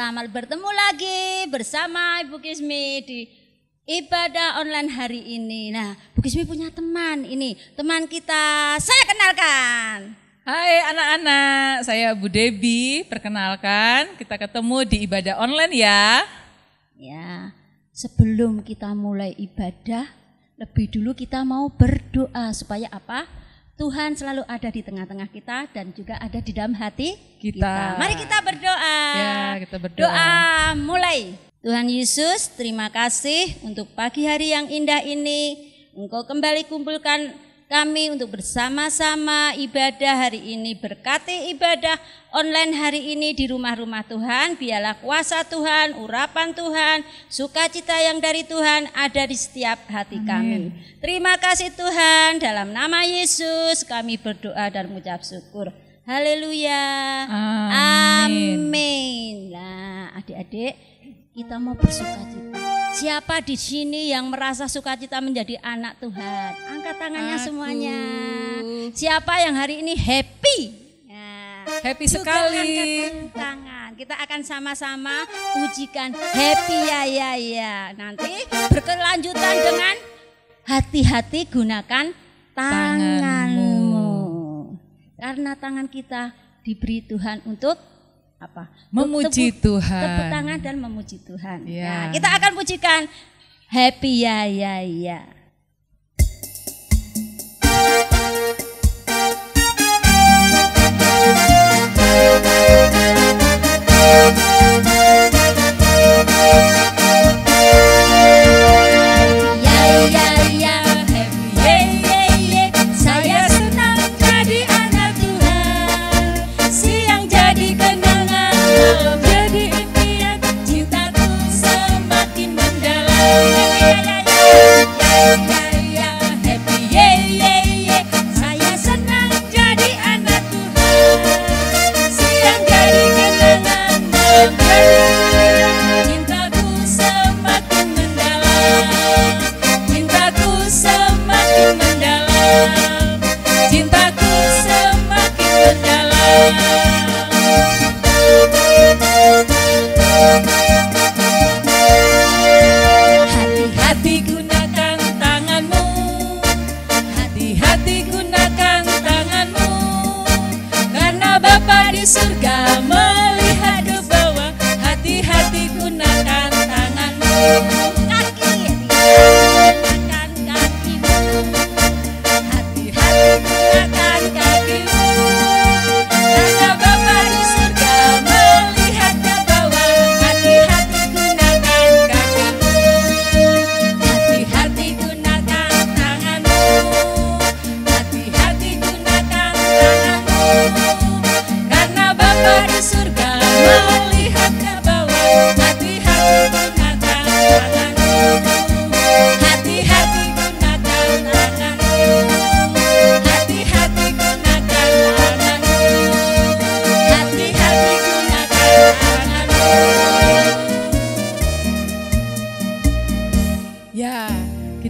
Selamat bertemu lagi bersama Ibu Kismi di ibadah online hari ini. Nah, Bu Kismi punya teman ini, teman kita. Saya kenalkan. Hai anak-anak, saya Bu Debbie. Perkenalkan, kita ketemu di ibadah online ya. Ya, sebelum kita mulai ibadah, lebih dulu kita mau berdoa supaya apa? Tuhan selalu ada di tengah-tengah kita dan juga ada di dalam hati kita. Mari kita berdoa. Ya, kita berdoa. Doa mulai. Tuhan Yesus, terima kasih untuk pagi hari yang indah ini. Engkau kembali kumpulkan kami untuk bersama-sama ibadah hari ini. Berkati ibadah online hari ini di rumah-rumah Tuhan. Biarlah kuasa Tuhan, urapan Tuhan, sukacita yang dari Tuhan ada di setiap hati kami. Terima kasih Tuhan, dalam nama Yesus kami berdoa dan mengucap syukur. Haleluya. Amin. Nah, adik-adik, kita mau bersukacita. Siapa di sini yang merasa sukacita menjadi anak Tuhan? Angkat tangannya semuanya. Siapa yang hari ini happy? Nah, happy sekali. Angkat tangan. Kita akan sama-sama pujikan happy ya. Nanti berkelanjutan dengan hati-hati gunakan tanganmu. Karena tangan kita diberi Tuhan untuk apa? Memuji Tuhan. Tepuk tangan dan memuji Tuhan. Ya. Nah, kita akan pujikan happy ya.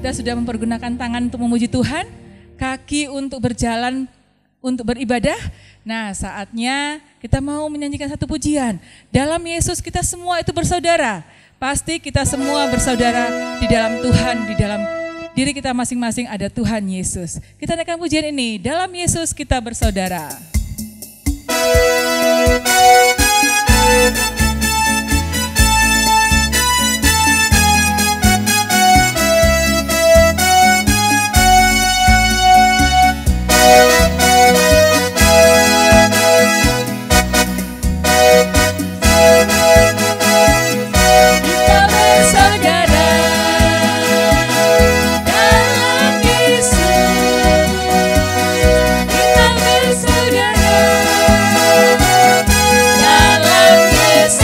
Sudah mempergunakan tangan untuk memuji Tuhan, kaki untuk berjalan, untuk beribadah. Nah, saatnya kita mau menyanyikan satu pujian. Dalam Yesus kita semua itu bersaudara. Pasti kita semua bersaudara di dalam Tuhan, di dalam diri kita masing-masing ada Tuhan Yesus. Kita naikkan pujian ini, dalam Yesus kita bersaudara. Dalam Yesus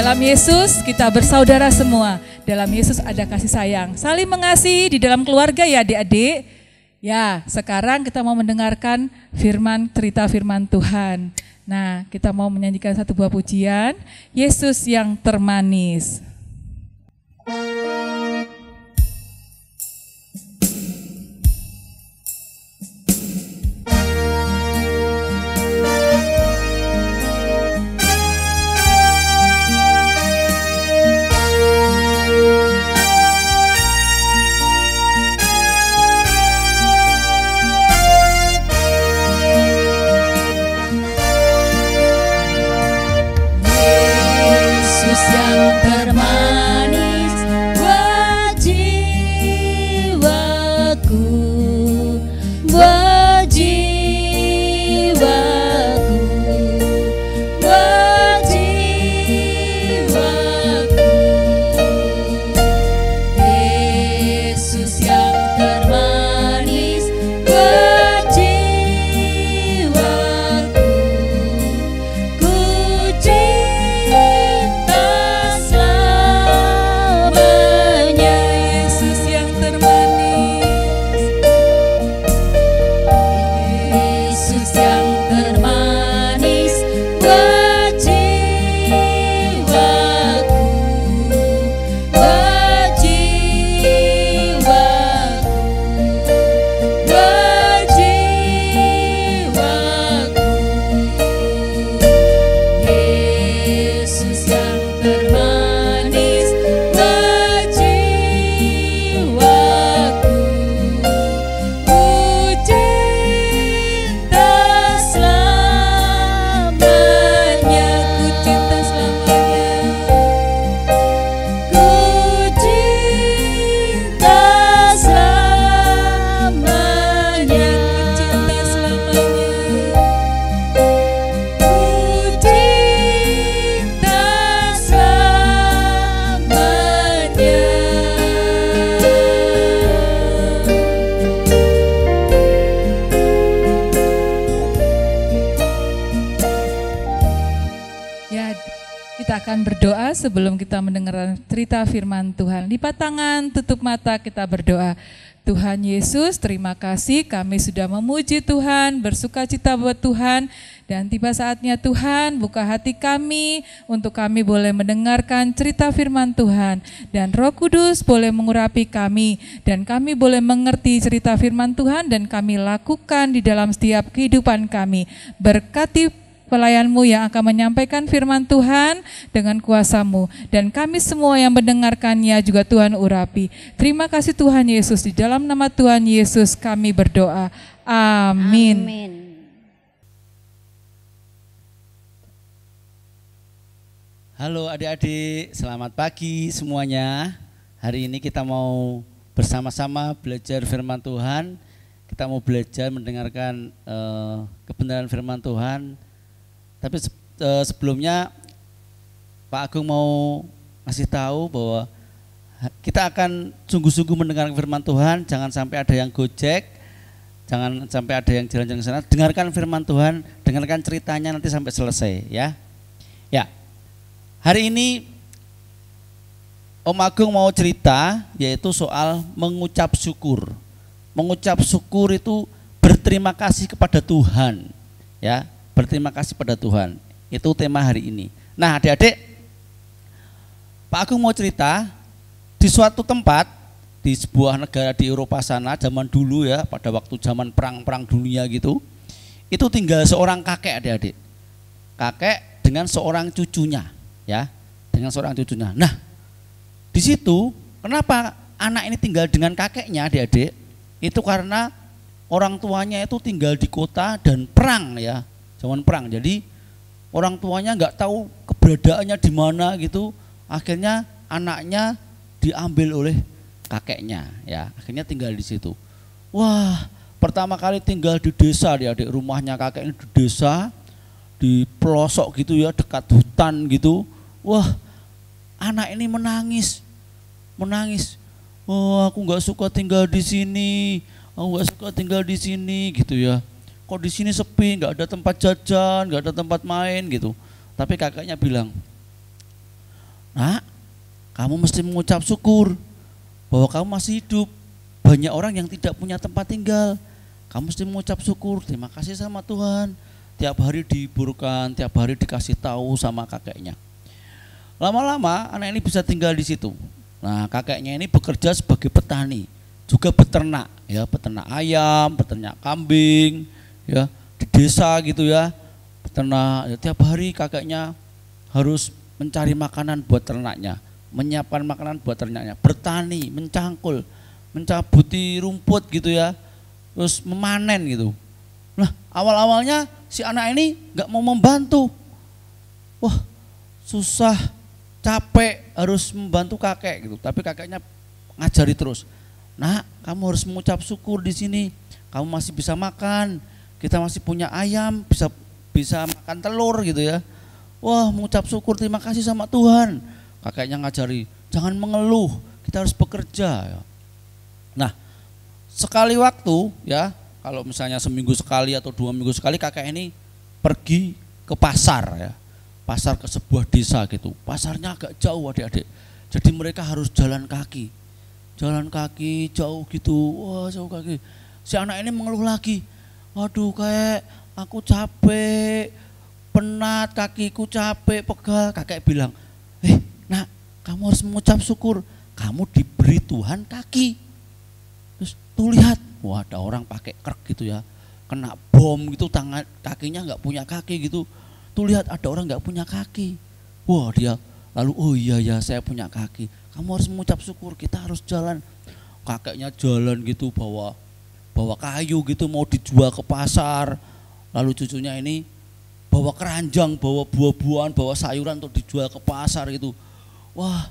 Dalam Yesus kita bersaudara semua. Dalam Yesus ada kasih sayang. Saling mengasihi di dalam keluarga ya adik-adik. Ya, sekarang kita mau mendengarkan cerita firman Tuhan. Nah, kita mau menyanyikan satu buah pujian, Yesus yang termanis. Sebelum kita mendengar cerita firman Tuhan, lipat tangan, tutup mata, kita berdoa. Tuhan Yesus, terima kasih kami sudah memuji Tuhan, bersuka cita buat Tuhan, dan tiba saatnya Tuhan buka hati kami untuk kami boleh mendengarkan cerita firman Tuhan, dan Roh Kudus boleh mengurapi kami, dan kami boleh mengerti cerita firman Tuhan dan kami lakukan di dalam setiap kehidupan kami. Berkati pelayan-Mu yang akan menyampaikan firman Tuhan dengan kuasa-Mu. Dan kami semua yang mendengarkannya juga Tuhan urapi. Terima kasih Tuhan Yesus, di dalam nama Tuhan Yesus kami berdoa. Amin. Amin. Halo adik-adik, selamat pagi semuanya. Hari ini kita mau bersama-sama belajar firman Tuhan. Kita mau belajar mendengarkan kebenaran firman Tuhan. Tapi sebelumnya Pak Agung mau ngasih tahu bahwa kita akan sungguh-sungguh mendengarkan firman Tuhan. Jangan sampai ada yang gojek, jangan sampai ada yang jalan-jalan ke sana. Dengarkan firman Tuhan, dengarkan ceritanya nanti sampai selesai ya. Ya, hari ini Om Agung mau cerita yaitu soal mengucap syukur. Mengucap syukur itu berterima kasih kepada Tuhan ya. Berterima kasih pada Tuhan. Itu tema hari ini. Nah adik-adik, Pak Agung mau cerita di suatu tempat, di sebuah negara di Eropa sana, zaman dulu ya, pada waktu zaman perang-perang dunia gitu, itu tinggal seorang kakek adik-adik. Kakek dengan seorang cucunya ya, dengan seorang cucunya. Nah di situ kenapa anak ini tinggal dengan kakeknya adik-adik? Itu karena orang tuanya itu tinggal di kota dan perang ya. Zaman perang, jadi orang tuanya nggak tahu keberadaannya di mana gitu, akhirnya anaknya diambil oleh kakeknya, ya akhirnya tinggal di situ. Wah, pertama kali tinggal di desa dia, adik rumahnya kakeknya di desa, di pelosok gitu ya, dekat hutan gitu. Wah, anak ini menangis. Oh, aku nggak suka tinggal di sini, aku nggak suka tinggal di sini gitu ya. Kok di sini sepi, nggak ada tempat jajan, nggak ada tempat main gitu. Tapi kakaknya bilang, Nak, kamu mesti mengucap syukur bahwa kamu masih hidup. Banyak orang yang tidak punya tempat tinggal. Kamu mesti mengucap syukur, terima kasih sama Tuhan. Tiap hari dihiburkan, tiap hari dikasih tahu sama kakeknya. Lama-lama anak ini bisa tinggal di situ. Nah, kakeknya ini bekerja sebagai petani, juga beternak, ya, peternak ayam, peternak kambing, ya, di desa gitu ya. Peternak, ya, tiap hari kakeknya harus mencari makanan buat ternaknya, menyiapkan makanan buat ternaknya, bertani, mencangkul, mencabuti rumput gitu ya, terus memanen gitu. Nah, awal-awalnya si anak ini nggak mau membantu. Wah, susah, capek harus membantu kakek gitu. Tapi kakeknya ngajari terus. Nah, kamu harus mengucap syukur di sini. Kamu masih bisa makan. Kita masih punya ayam, bisa makan telur gitu ya. Wah, mengucap syukur, terima kasih sama Tuhan. Kakeknya ngajari, jangan mengeluh, kita harus bekerja. Ya. Nah, sekali waktu ya, kalau misalnya seminggu sekali atau 2 minggu sekali kakek ini pergi ke pasar ya. Pasar ke sebuah desa gitu. Pasarnya agak jauh adik-adik. Jadi mereka harus jalan kaki. Jalan kaki jauh gitu. Wah, jauh kaki. Si anak ini mengeluh lagi. Waduh, kayak aku capek, penat, kakiku capek, pegal. Kakek bilang, nak, kamu harus mengucap syukur. Kamu diberi Tuhan kaki. Terus tuh lihat, wah ada orang pakai krek gitu ya, kena bom gitu, tangan kakinya nggak punya kaki gitu. Tuh lihat ada orang nggak punya kaki. Wah dia lalu, oh iya ya saya punya kaki. Kamu harus mengucap syukur, kita harus jalan. Kakeknya jalan gitu bawa kayu gitu mau dijual ke pasar. Lalu cucunya ini bawa keranjang, bawa buah-buahan, bawa sayuran untuk dijual ke pasar gitu. Wah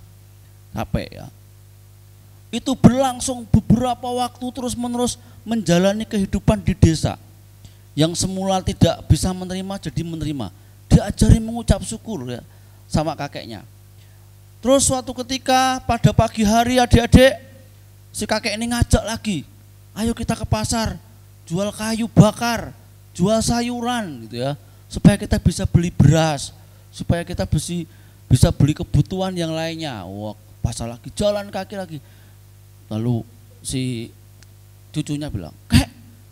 capek ya. Itu berlangsung beberapa waktu terus-menerus menjalani kehidupan di desa. Yang semula tidak bisa menerima jadi menerima. Diajari mengucap syukur ya sama kakeknya. Terus suatu ketika pada pagi hari adik-adik, si kakek ini ngajak lagi, ayo kita ke pasar, jual kayu bakar, jual sayuran gitu ya, supaya kita bisa beli beras, supaya kita bisa beli kebutuhan yang lainnya. Wah, pasar lagi, jalan kaki lagi. Lalu si cucunya bilang,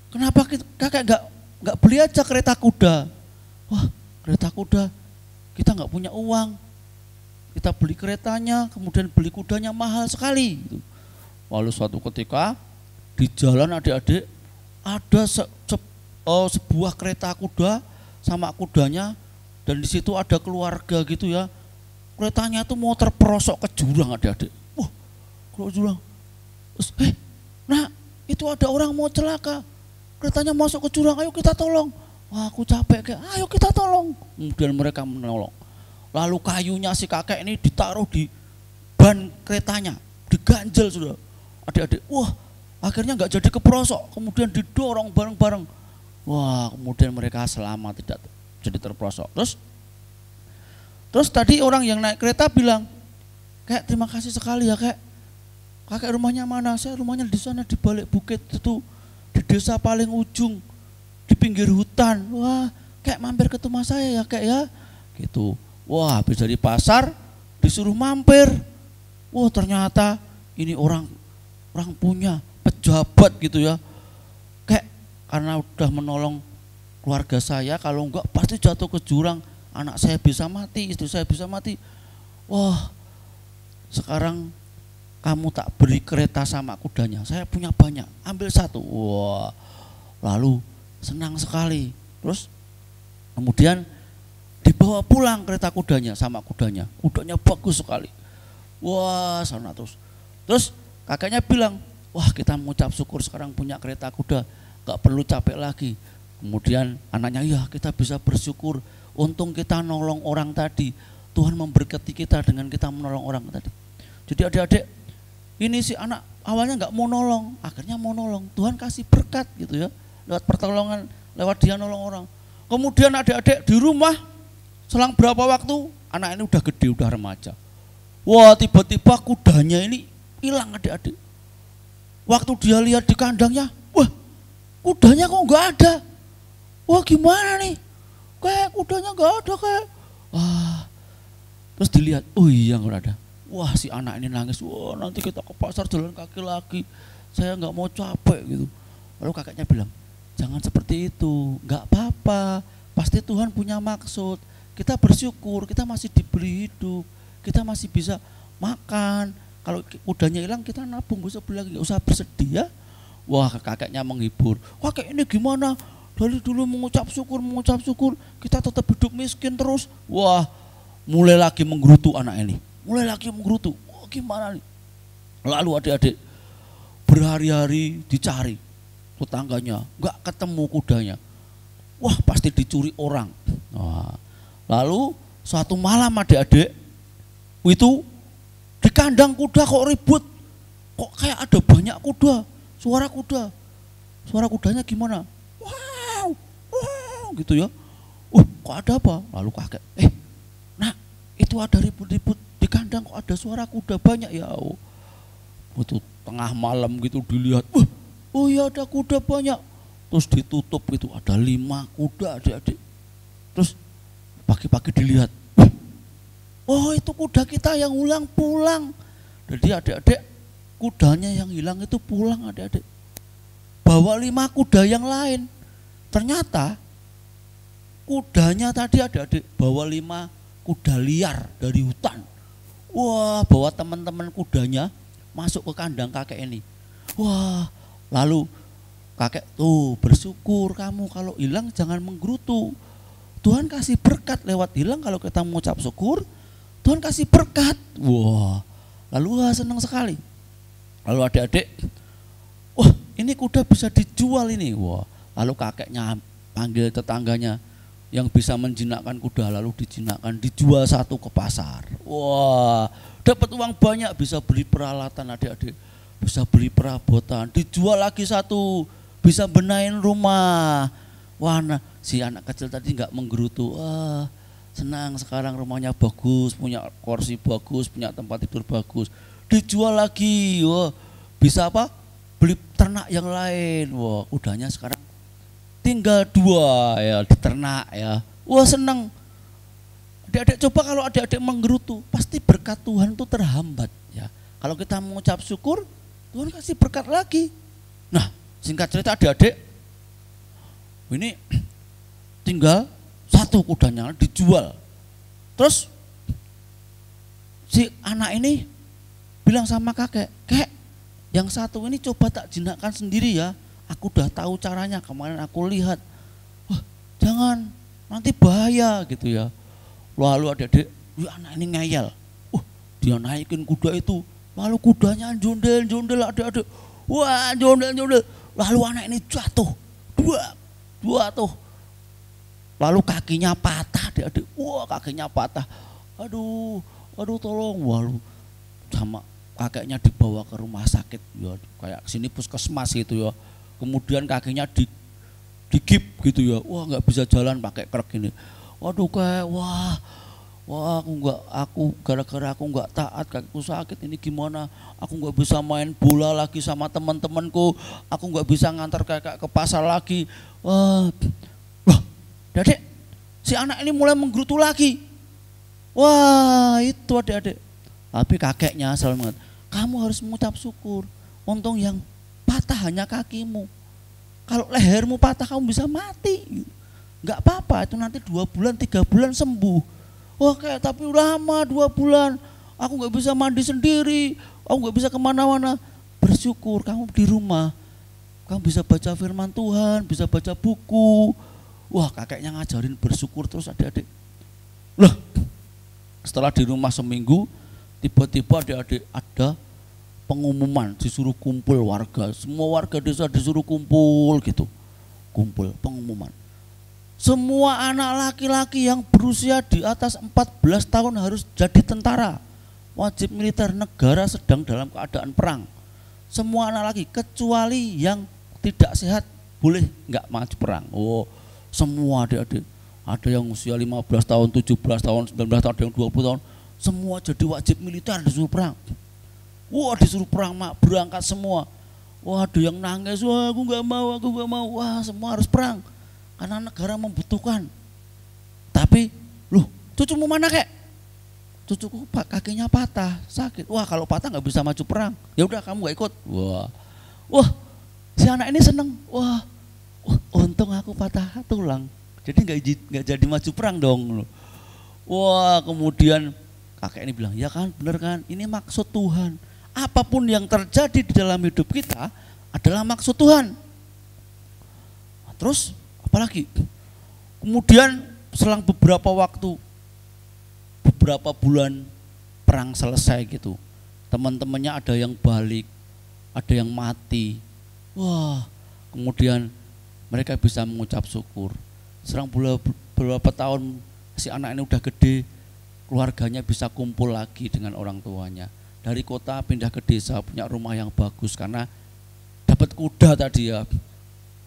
kenapa kakek nggak beli aja kereta kuda? Wah, kereta kuda kita nggak punya uang, kita beli keretanya, kemudian beli kudanya mahal sekali. Gitu. Lalu suatu ketika di jalan adik-adik ada sebuah kereta kuda sama kudanya, dan di situ ada keluarga gitu ya. Keretanya itu mau terperosok ke jurang adik-adik. Wah, ke jurang. Terus, nah itu ada orang mau celaka, keretanya masuk ke jurang, ayo kita tolong. Wah aku capek, ayo kita tolong. Kemudian mereka menolong. Lalu kayunya si kakek ini ditaruh di ban keretanya, diganjel sudah adik-adik. Wah akhirnya nggak jadi keperosok, kemudian didorong bareng-bareng. Wah kemudian mereka selamat, tidak jadi terperosok. Terus tadi orang yang naik kereta bilang, kayak terima kasih sekali ya kek. Kakek rumahnya mana? Saya rumahnya di sana di balik bukit itu, di desa paling ujung, di pinggir hutan. Wah, kayak mampir ke rumah saya ya kek ya. Gitu. Wah, habis dari pasar disuruh mampir. Wah, ternyata ini orang punya pejabat gitu ya. Kayak karena udah menolong keluarga saya, kalau enggak pasti jatuh ke jurang. Anak saya bisa mati, istri saya bisa mati. Wah, sekarang kamu tak beri kereta sama kudanya, saya punya banyak, ambil satu. Wah, lalu senang sekali. Terus kemudian dibawa pulang kereta kudanya sama kudanya bagus sekali. Wah, sana terus kakaknya bilang, wah kita mengucap syukur sekarang punya kereta kuda, gak perlu capek lagi. Kemudian anaknya, ya kita bisa bersyukur, untung kita nolong orang tadi, Tuhan memberkati kita dengan kita menolong orang tadi. Jadi adik-adik, ini si anak awalnya nggak mau nolong, akhirnya mau nolong. Tuhan kasih berkat gitu ya, lewat pertolongan, lewat dia nolong orang. Kemudian adik-adik di rumah, selang berapa waktu, anak ini udah gede, udah remaja. Wah tiba-tiba kudanya ini hilang adik-adik. Waktu dia lihat di kandangnya, wah kudanya kok nggak ada. Wah gimana nih, kayak kudanya nggak ada kayak. Wah Terus dilihat, oh iya nggak ada. Wah si anak ini nangis, wah nanti kita ke pasar jalan kaki lagi, saya nggak mau capek gitu. Lalu kakeknya bilang, jangan seperti itu, nggak apa-apa, pasti Tuhan punya maksud. Kita bersyukur, kita masih diberi hidup, kita masih bisa makan. Kalau kudanya hilang kita nabung, bisa beli lagi, nggak usah bersedih ya. Wah kakeknya menghibur, wah kayak ini gimana? Dari dulu mengucap syukur, kita tetap hidup miskin terus. Wah mulai lagi menggerutu anak ini, mulai lagi menggerutu. Wah gimana nih? Lalu adik-adik berhari-hari dicari tetangganya, nggak ketemu kudanya. Wah pasti dicuri orang. Wah. Lalu suatu malam adik-adik itu di kandang kuda kok ribut, kok kayak ada banyak kuda, suara kudanya gimana? Wow, wow gitu ya. Kok ada apa? Lalu kakek, nak itu ada ribut-ribut di kandang kok ada suara kuda banyak ya. Itu tengah malam gitu dilihat, oh iya ada kuda banyak. Terus ditutup gitu, ada 5 kuda adik-adik. Terus pagi-pagi dilihat, oh itu kuda kita yang hilang pulang. Jadi adik-adik kudanya yang hilang itu pulang adik-adik. Bawa 5 kuda yang lain. Ternyata kudanya tadi adik-adik bawa 5 kuda liar dari hutan. Wah bawa teman-teman kudanya masuk ke kandang kakek ini. Wah lalu kakek tuh bersyukur, kamu kalau hilang jangan menggerutu. Tuhan kasih berkat lewat hilang, kalau kita mengucap syukur, Tuhan kasih berkat. Wah, lalu senang sekali. Lalu adik-adik, wah ini kuda bisa dijual ini. Wah, lalu kakeknya panggil tetangganya yang bisa menjinakkan kuda, lalu dijinakkan, dijual 1 ke pasar. Wah, dapat uang banyak, bisa beli peralatan adik-adik, bisa beli perabotan, dijual lagi 1, bisa benahin rumah. Wah, nah, si anak kecil tadi nggak menggerutu, wah senang sekarang rumahnya bagus, punya kursi bagus, punya tempat tidur bagus, dijual lagi, wah bisa apa? Beli ternak yang lain, wah kudanya sekarang tinggal 2 ya di ternak ya, wah senang. Adik-adik coba kalau adik-adik menggerutu, pasti berkat Tuhan itu terhambat ya. Kalau kita mengucap syukur, Tuhan kasih berkat lagi. Nah singkat cerita adik-adik, ini tinggal 1 kudanya dijual. Terus si anak ini bilang sama kakek, kek yang 1 ini coba tak jinakkan sendiri ya, aku udah tahu caranya, kemarin aku lihat. Wah jangan, nanti bahaya gitu ya. Lalu adik-adik, anak ini ngeyel, dia naikin kuda itu, lalu kudanya jondel-jondel adik-adik, wah jondel-jondel. Lalu anak ini jatuh, dua tuh, lalu kakinya patah adik-adik, wah kakinya patah, aduh tolong, walu sama kakeknya dibawa ke rumah sakit ya, kayak sini puskesmas gitu ya, kemudian kakinya digip gitu ya, wah nggak bisa jalan pakai krek ini, waduh kayak wah aku gara-gara aku nggak taat kakiku sakit ini gimana, aku nggak bisa main bola lagi sama teman-temanku, aku nggak bisa ngantar kakak ke pasar lagi. Wah adik-adik, si anak ini mulai menggerutu lagi. Wah itu adik-adik, tapi kakeknya selalu mengatakan, kamu harus mengucap syukur, untung yang patah hanya kakimu, kalau lehermu patah kamu bisa mati, nggak apa-apa, itu nanti 2 bulan 3 bulan sembuh. Wah kayak tapi lama 2 bulan, aku nggak bisa mandi sendiri, aku nggak bisa kemana-mana. Bersyukur kamu di rumah, kamu bisa baca firman Tuhan, bisa baca buku. Wah kakeknya ngajarin bersyukur terus adik-adik. Loh setelah di rumah seminggu, tiba-tiba adik-adik ada pengumuman, disuruh kumpul warga, semua warga desa disuruh kumpul gitu, kumpul pengumuman. Semua anak laki-laki yang berusia di atas 14 tahun harus jadi tentara, wajib militer, negara sedang dalam keadaan perang. Semua anak laki kecuali yang tidak sehat boleh nggak maju perang. Oh, semua adik-adik, ada yang usia 15 tahun, 17 tahun, 19 tahun, ada yang 20 tahun, semua jadi wajib militer disuruh perang. Wah disuruh perang, berangkat semua. Wah ada yang nangis, wah aku nggak mau, wah semua harus perang. Karena negara membutuhkan. Tapi, loh cucumu mana kek? cucuku kakinya patah, sakit. Wah kalau patah nggak bisa maju perang. Ya udah kamu nggak ikut. Wah si anak ini seneng. Wah untung aku patah tulang. Jadi nggak jadi maju perang dong. Wah kemudian kakek ini bilang, ya kan bener kan, ini maksud Tuhan. Apapun yang terjadi di dalam hidup kita adalah maksud Tuhan. Nah, terus apalagi? Kemudian selang beberapa waktu, beberapa bulan perang selesai gitu, teman-temannya ada yang balik, ada yang mati. Wah, kemudian mereka bisa mengucap syukur. Selang beberapa tahun si anak ini udah gede, keluarganya bisa kumpul lagi dengan orang tuanya. Dari kota pindah ke desa, punya rumah yang bagus karena dapat kuda tadi ya.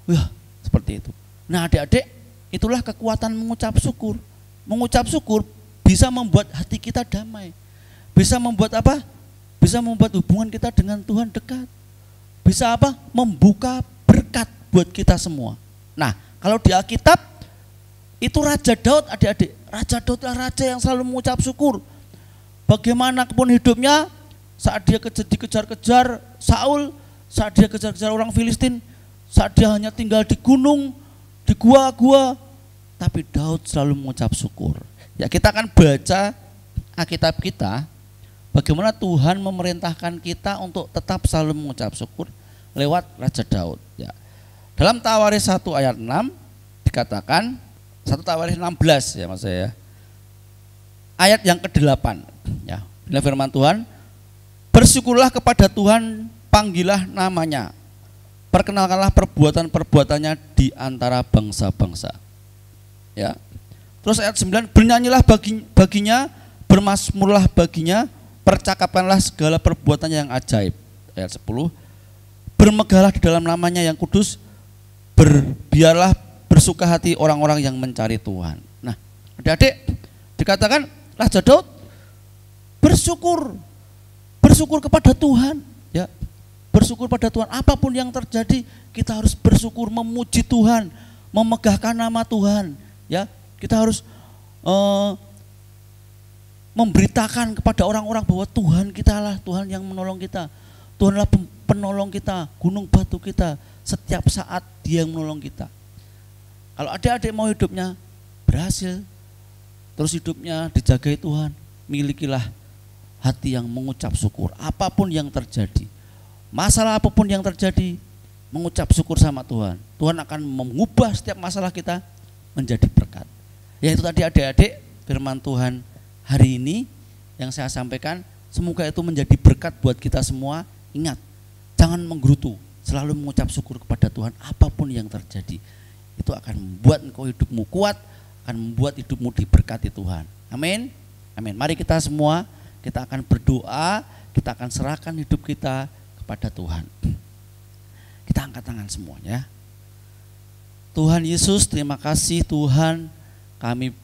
Wah, seperti itu. Nah adik-adik, itulah kekuatan mengucap syukur. Mengucap syukur bisa membuat hati kita damai. Bisa membuat apa? Bisa membuat hubungan kita dengan Tuhan dekat. Bisa apa? Membuka berkat buat kita semua. Nah, kalau di Alkitab itu Raja Daud, adik-adik. Raja Daud adalah raja yang selalu mengucap syukur. Bagaimanapun hidupnya, saat dia dikejar-kejar Saul, saat dia kejar-kejar orang Filistin, saat dia hanya tinggal di gunung, di gua-gua, tapi Daud selalu mengucap syukur. Ya kita akan baca Alkitab kita, bagaimana Tuhan memerintahkan kita untuk tetap selalu mengucap syukur lewat Raja Daud. Ya. Dalam Tawaris 1 ayat 6 dikatakan, 1 Tawaris 16 ya mas saya, ayat yang ke-8 ya, bila firman Tuhan, bersyukurlah kepada Tuhan, panggillah namanya, perkenalkanlah perbuatan-perbuatannya di antara bangsa-bangsa. Ya. Terus ayat 9, bernyanyilah baginya, bermazmurlah baginya, percakapkanlah segala perbuatannya yang ajaib. Ayat 10, bermegahlah di dalam namanya yang kudus, biarlah bersuka hati orang-orang yang mencari Tuhan. Nah, adik-adik dikatakan Raja Daud bersyukur kepada Tuhan, ya. Bersyukur pada Tuhan, apapun yang terjadi kita harus bersyukur, memuji Tuhan, memegahkan nama Tuhan, ya. Kita harus memberitakan kepada orang-orang bahwa Tuhan kita lah Tuhan yang menolong kita. Tuhanlah penolong kita, gunung batu kita, setiap saat Dia yang menolong kita. Kalau adik-adik mau hidupnya berhasil, terus hidupnya dijagai Tuhan, milikilah hati yang mengucap syukur apapun yang terjadi. Masalah apapun yang terjadi, mengucap syukur sama Tuhan. Tuhan akan mengubah setiap masalah kita menjadi berkat. Ya itu tadi adik-adik firman Tuhan hari ini yang saya sampaikan. Semoga itu menjadi berkat buat kita semua. Ingat, jangan menggerutu, selalu mengucap syukur kepada Tuhan apapun yang terjadi. Itu akan membuat engkau hidupmu kuat, akan membuat hidupmu diberkati Tuhan. Amin. Amin. Mari kita semua, kita akan berdoa, kita akan serahkan hidup kita kepada Tuhan. Kita angkat tangan semuanya. Tuhan Yesus, terima kasih Tuhan, kami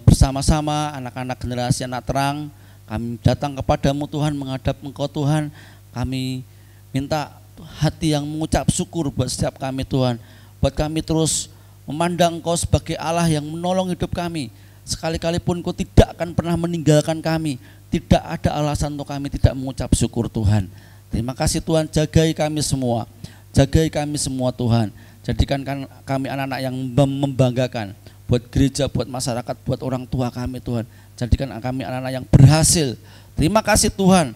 bersama-sama anak-anak generasi anak terang, kami datang kepadamu Tuhan, menghadap Engkau Tuhan. Kami minta hati yang mengucap syukur buat setiap kami Tuhan. Buat kami terus memandang Engkau sebagai Allah yang menolong hidup kami. Sekali-kali pun Engkau tidak akan pernah meninggalkan kami. Tidak ada alasan untuk kami tidak mengucap syukur Tuhan. Terima kasih Tuhan, jagai kami semua. Jagai kami semua Tuhan. Jadikan kami anak-anak yang membanggakan. Buat gereja, buat masyarakat, buat orang tua kami Tuhan. Jadikan kami anak-anak yang berhasil. Terima kasih Tuhan.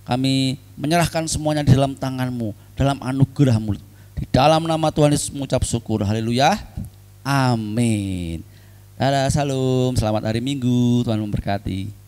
Kami menyerahkan semuanya di dalam tangan-Mu, dalam anugerah-Mu. Di dalam nama Tuhan Yesus mengucap syukur. Haleluya. Amin. Dadah, salam. Selamat hari Minggu. Tuhan memberkati.